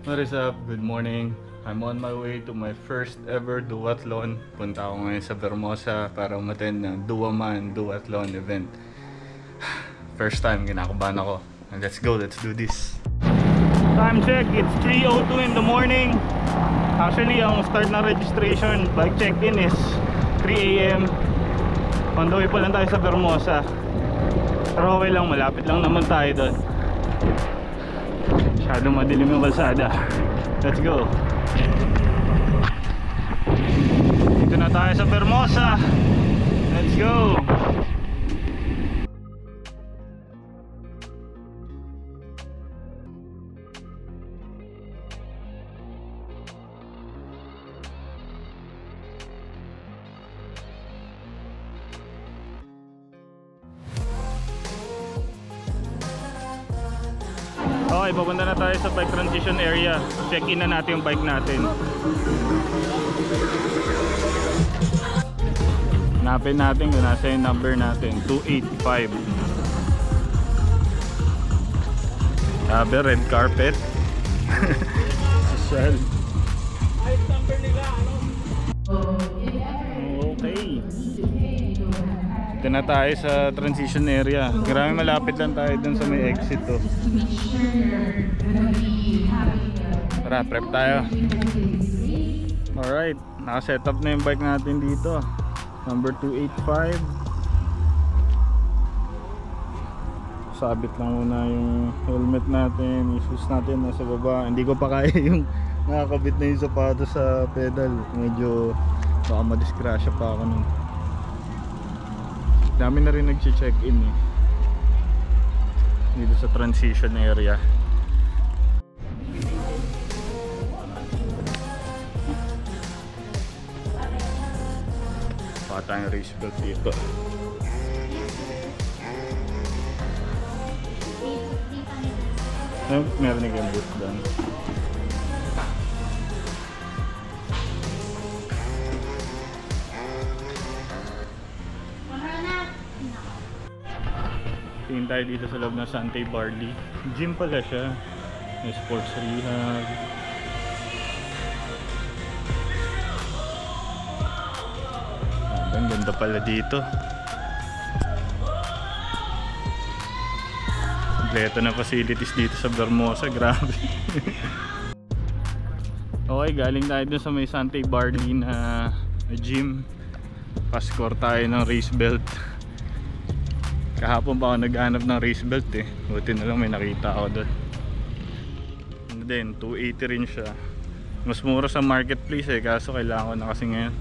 What is up? Good morning. I'm on my way to my first ever duathlon. Punta ako ngayon sa Vermosa para umattend ng Duaman Duathlon event. First time, kinakabahan ako. And let's go, let's do this. Time check, it's 3:02 in the morning. Actually, ang start na registration, bike check-in is 3 AM. On the way pa lang tayo sa Vermosa. Pero okay lang, malapit lang naman tayo doon. Masyadong madilim yung kalsada. Let's go. Dito na tayo sa Vermosa. Let's go. Okay, papunta na tayo sa bike transition area. Check-in na natin yung bike natin. Hanapin natin kung nasa yung number natin. 285. Sabi, red carpet. Social. Okay. Dito na tayo sa transition area. Grabe, malapit lang tayo dun sa may exit to. Tara, prep tayo. Alright, naka-set up na yung bike natin dito. Number 285. Sabit lang muna yung helmet natin, yung shoes natin nasa baba. Hindi ko pa kaya yung nakakabit na yung sapatos sa pedal. Medyo baka madisgrasya pa ako nun. Dami na rin nag-check-in eh, dito sa transition area. Baka tayong race belt dito. Meron na yung boot doon. Tingin tayo dito sa loob ng Sante Barley. Gym pala siya. May sports rehab. Ang ganda pala dito. Kompleto na facilities dito sa Vermosa. Grabe. Okay, galing tayo dun sa may Sante Barley na gym. Pascore tayo ng race belt. Kahapon pa ako naghanap ng race belt eh. Buti na lang may nakita ako doon. Ano din, 280 rin siya. Mas mura sa marketplace eh, kaso kailangan ko na kasi ngayon.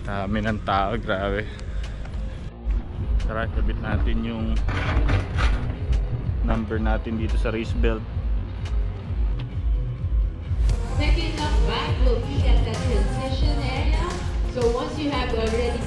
Dami ng tao, grabe. Tara, kabit natin yung number natin dito sa race belt. Second up back will be at the transition area. So once you have already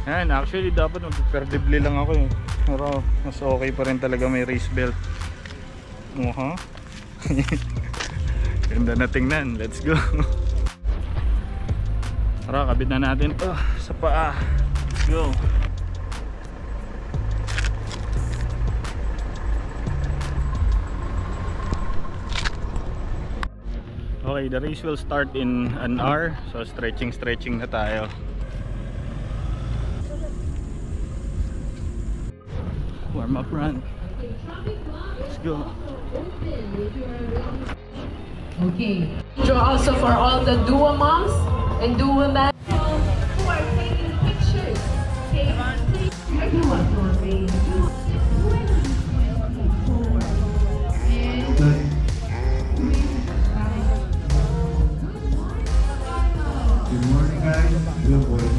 Ayan, actually dapat mag-perdibli lang ako eh. Pero mas okay pa rin talaga may race belt. Ganda na tingnan. Let's go. Tara, kabit na natin to sa paa. Let's go. Okay, the race will start in an hour. So stretching na tayo. Warm up run. Let's go. okay. Also for all the Dua moms and Dua men who are taking pictures. Okay, everyone for me. Good morning, guys. Good morning.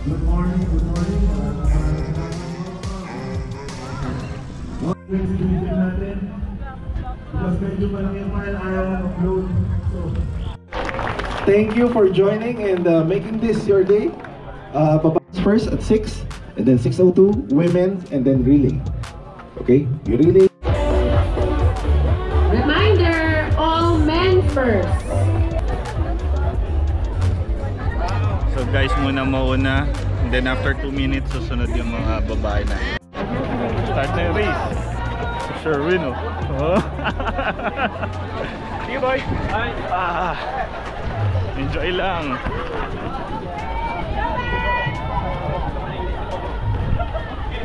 Good morning. Good morning. Thank you for joining and making this your day. First at 6, and then 6:02 women, and then relay. Okay, you relay. first. So guys, muna mauna. And then after 2 minutes, susunod yung mga babae na. Start na yung race. Sherwin, oh. Sige boy. Enjoy lang.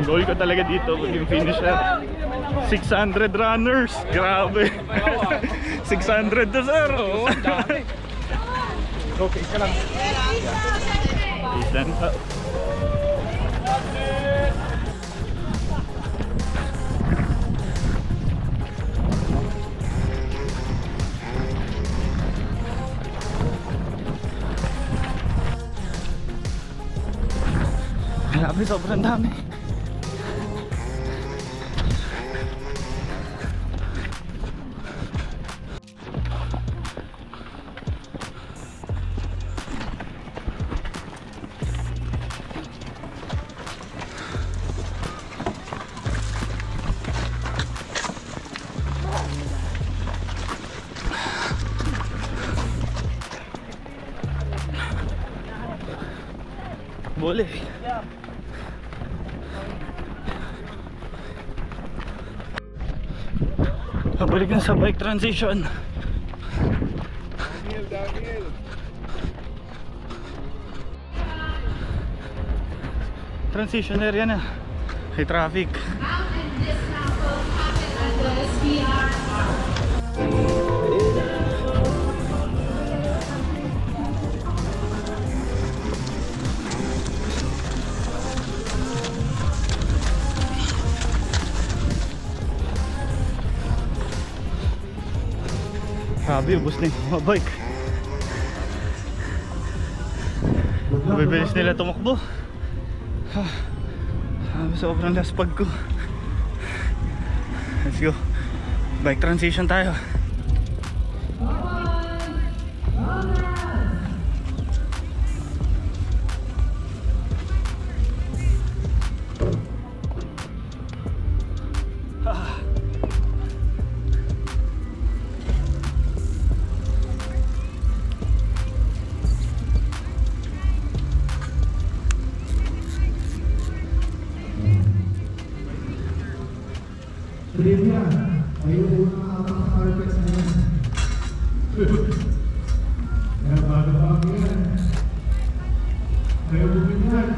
Goal ko talaga dito yung finisher. 600 runners. Grabe. 600 to sir. Okay ka lang. Isan pa. Grabe, sobrang dami. Boleh. Balik na sa bike transition. Transition area na. May traffic. Grabe, ubos na yung mga bike. Bibilis nila tumakbo. Sobrang laspag ko. Let's go. Bike transition tayo. Trivia, ayaw muna nakakang carpets na yan. Kaya bago-bago yan. Ayaw bumili yan.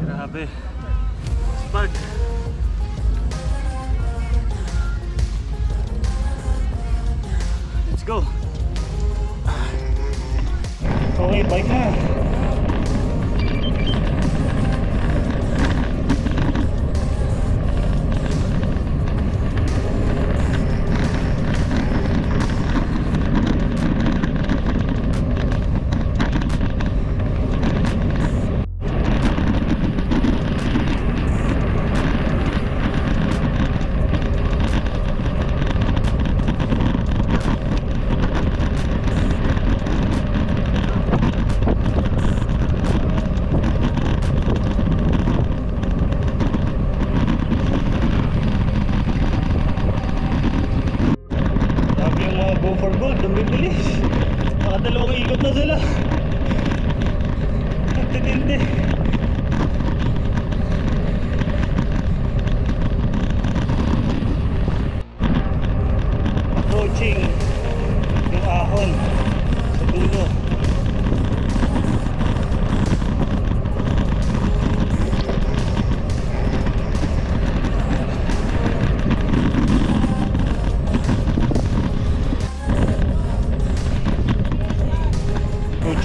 Grabe. Spag. Let's go. Okay, bike na. Go for gold, ang bibilis. Nakadalawang ikot na sila. Nagtitindi. Approaching yung ahon sa dulo.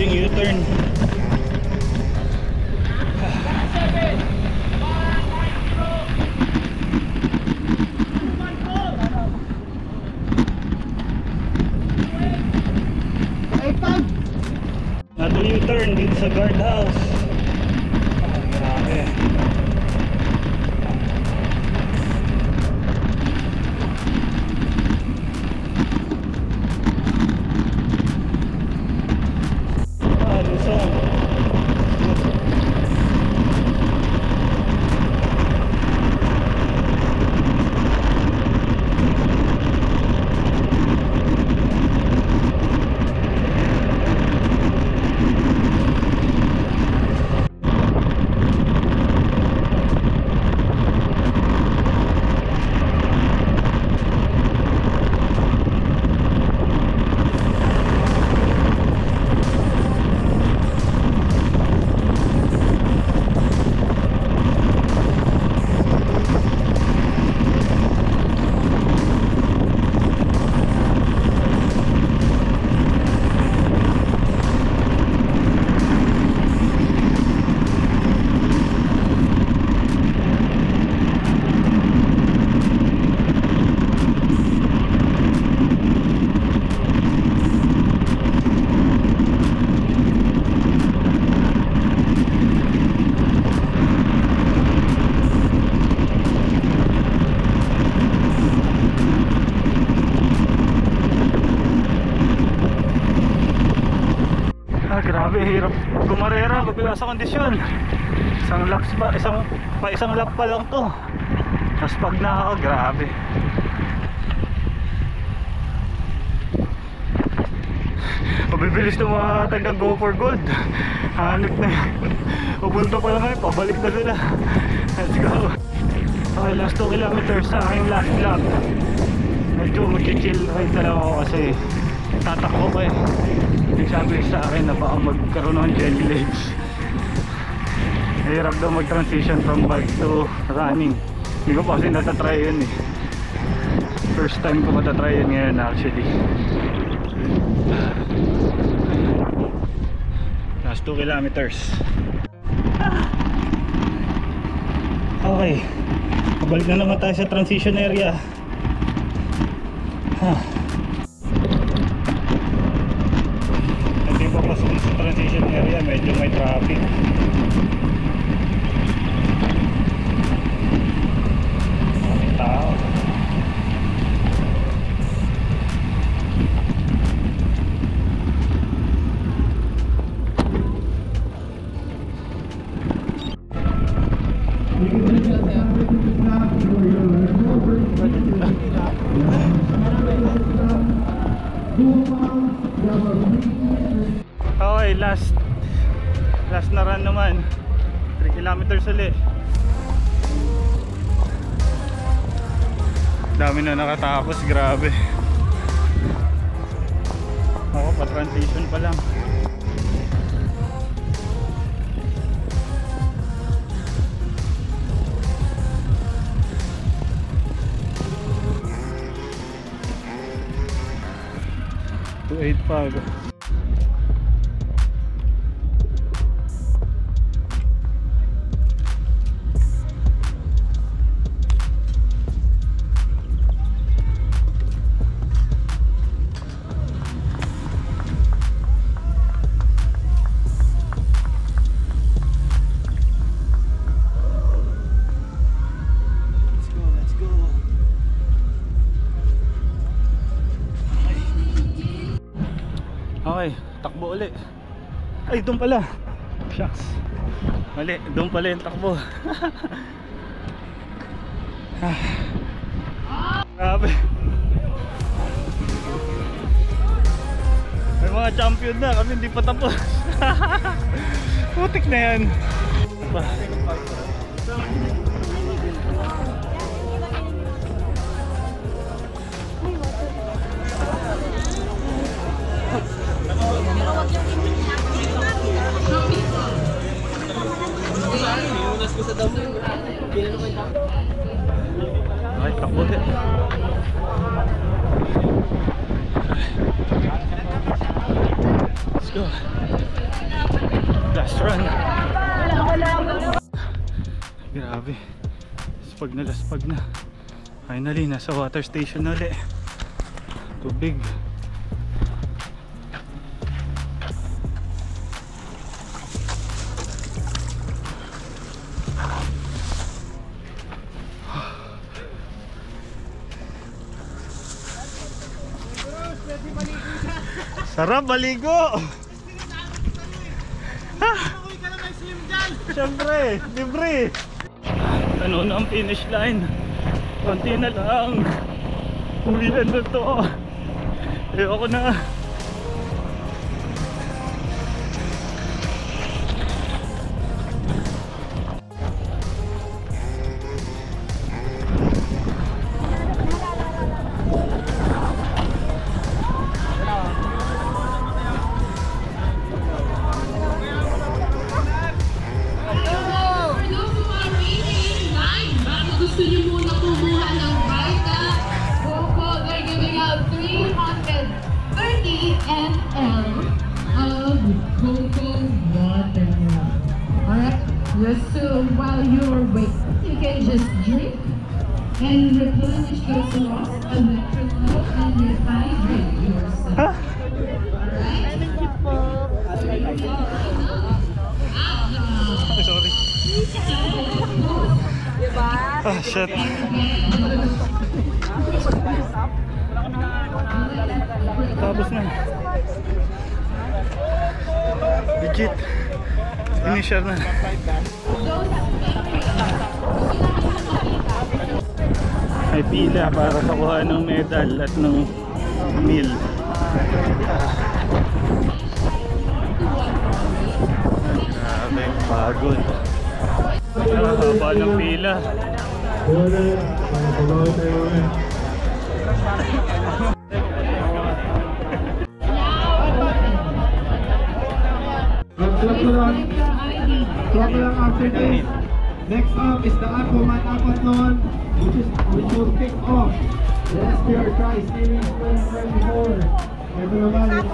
U-turn. Another U-turn dito sa guardhouse. Grabe. hirap kumarera pagkula sa kondisyon. Isang lap pa lang to. Tapos pag grabe. Mabibilis na mga tagang go for gold. Hanap na yun. Pupunta pa lang ngayon, pabalik na sila. Let's go. Okay, last 2 kilometers sa aking last lap. Medyo mag-chill ride na lang ako kasi tatakbo ko eh. Nagsabi sa akin na baka magkaroon ng jelly legs. Hirap daw mag-transition from bike to running. Hindi ko pa kasi natatry yun eh. First time ko matatry yun ngayon actually. Last 2 kilometers. Okay, pabalik na naman tayo sa transition area. Hindi pa pasok sa transition area, medyo may traffic. Maraming tao. Okay, last na run naman. 3 kilometers ulit. Dami na nakatapos, grabe. Ako pa transition pa lang. To 8.5. Okay, takbo ulit. Ay, doon pala. Shucks. Mali, doon pala yung takbo. Grabe. May mga champion na, kami hindi pa tapos. Putik na yan. Ay, takbo din. Let's go. Last run. Grabe. Laspag na. Finally, nasa water station na ulit. Tubig. Sarap baligo. Siyempre, libre. Ano na ang finish line? Konti na lang. Uwi na to. Ayoko na. Gusto niyo muna kumuha ng Vita Coco, they're giving out 330 ml of cocoa water. Alright, just so while you're waiting, you can just drink and replenish those lost electrolytes and rehydrate yourself. Alright? Sorry. Ah, shit. Tapos na. BG. finisher na. May pila para sa kuha ng medal at ng meal. Grabe, pagod. Haba ng pila. Clap lang after this. Next up is the Aquaman Aquathlon, which will kick off the SPR Tri Series 2024. Ito naman yung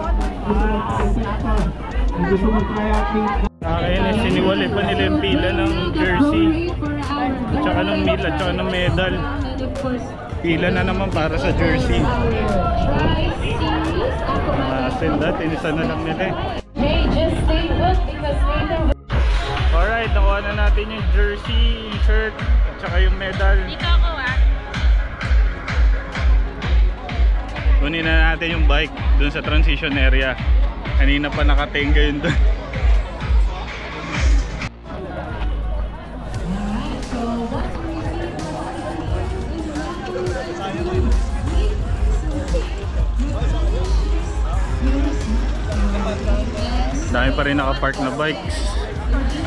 gusto mag-triathlete. Nakakainis, siniwali pa nila yung pila ng jersey at saka ng meal at saka ng medal. Pila na naman para sa jersey. Send inisa na lang nila. Hey, just stay put because later. Alright, nakuha na natin yung jersey, yung shirt at saka yung medal. Dito ako Kunin na natin yung bike dun sa transition area. Kanina pa nakatenga yun dun. Dami pa rin nakapark na bikes.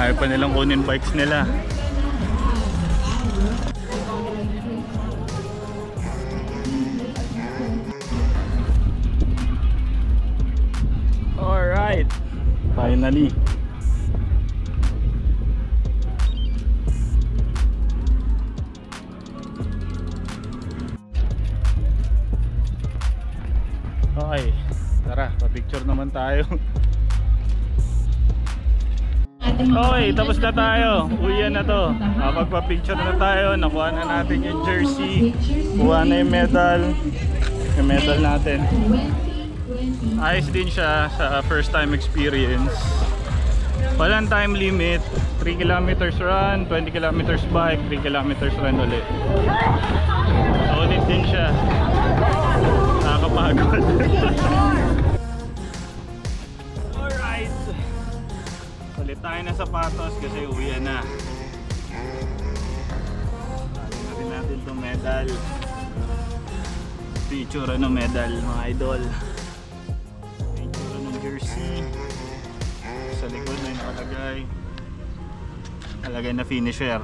Ayaw pa nilang kunin bikes nila. Alright, finally. Okay, tara, pa-picture naman tayo. Okay, tapos na tayo. Uwian na to. Magpa-picture na tayo. Nakuha na natin yung jersey. Kuha na yung medal. Yung medal natin. Ayos din siya sa first time experience. Walang time limit. 3 kilometers run, 20 kilometers bike, 3 kilometers run ulit. Solid din siya. Nakakapagod. Alright. Palit tayo ng sapatos kasi uwian na. Lagyan na rin natin itong medal. Ito yung itsura ng medal, mga idol. Ito yung itsura ng jersey. Sa likod may nakalagay. Nakalagay na finisher.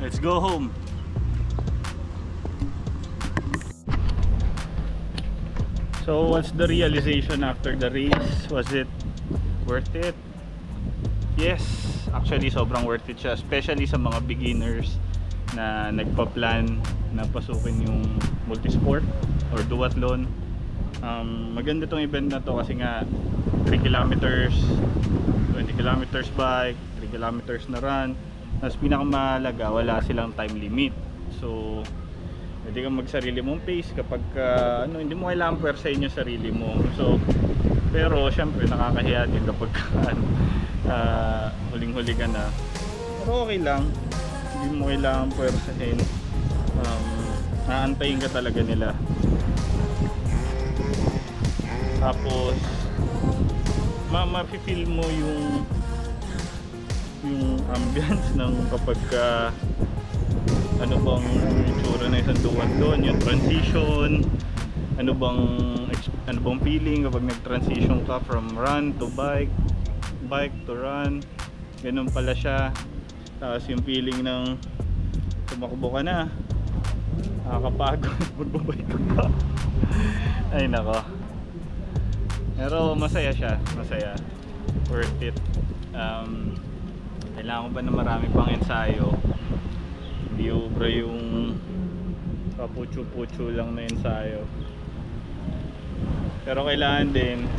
Let's go home. So what's the realization after the race? Was it worth it? Yes, actually sobrang worth it siya, especially sa mga beginners na nagpa-plan na pasukin yung multisport or duathlon. Maganda tong event na to kasi nga 3 kilometers, 20 kilometers bike, 3 kilometers na run. Tapos pinakamahalaga, wala silang time limit. So pwede kang magsarili mong pace kapag hindi mo kailangan puwersahin yung sarili mo. So pero syempre nakakahiya din kapag huling-huli ka na. Pero okay lang, hindi mo kailangan puwersahin. Naantayin ka talaga nila. Tapos ma-feel mo yung ambience ng kapag ano bang itsura na isang duathlon, yung transition, ano bang feeling kapag nag-transition ka from run to bike, bike to run, ganun pala siya. Tapos yung feeling ng tumakbo ka na, nakakapagod, magbabike ka pa. Ay nako, pero masaya siya, masaya, worth it. Kailangan ko ba na marami pang ensayo, hindi ubra yung kaputyo-putyo lang na ensayo. Pero kailangan din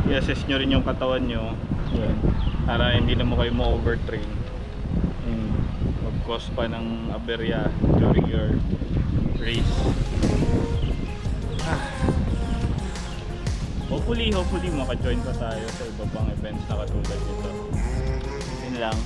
i-assess nyo rin yung katawan nyo, yun, para hindi naman kayo ma-overtrain, mag-cause pa ng aberya during your race. Hopefully maka-join pa tayo sa iba pang events na katulad nito. Yun lang.